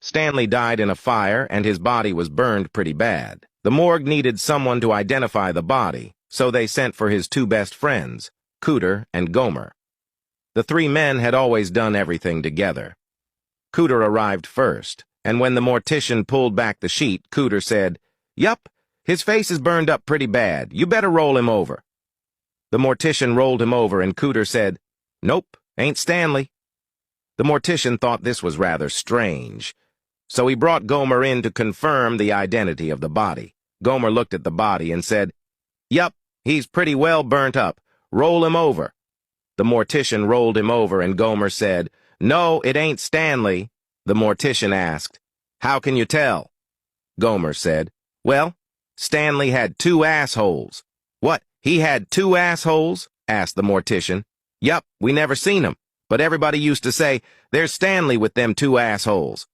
Stanley died in a fire and his body was burned pretty bad. The morgue needed someone to identify the body, so they sent for his two best friends, Cooter and Gomer. The three men had always done everything together. Cooter arrived first, and when the mortician pulled back the sheet, Cooter said, "Yup, his face is burned up pretty bad. You better roll him over." The mortician rolled him over and Cooter said, "Nope, ain't Stanley." The mortician thought this was rather strange, so he brought Gomer in to confirm the identity of the body. Gomer looked at the body and said, "Yup, he's pretty well burnt up. Roll him over." The mortician rolled him over and Gomer said, "No, it ain't Stanley." The mortician asked, "How can you tell?" Gomer said, "Well, Stanley had two assholes." "What, he had two assholes?" asked the mortician. "Yup, we never seen him, but everybody used to say, 'There's Stanley with them two assholes.'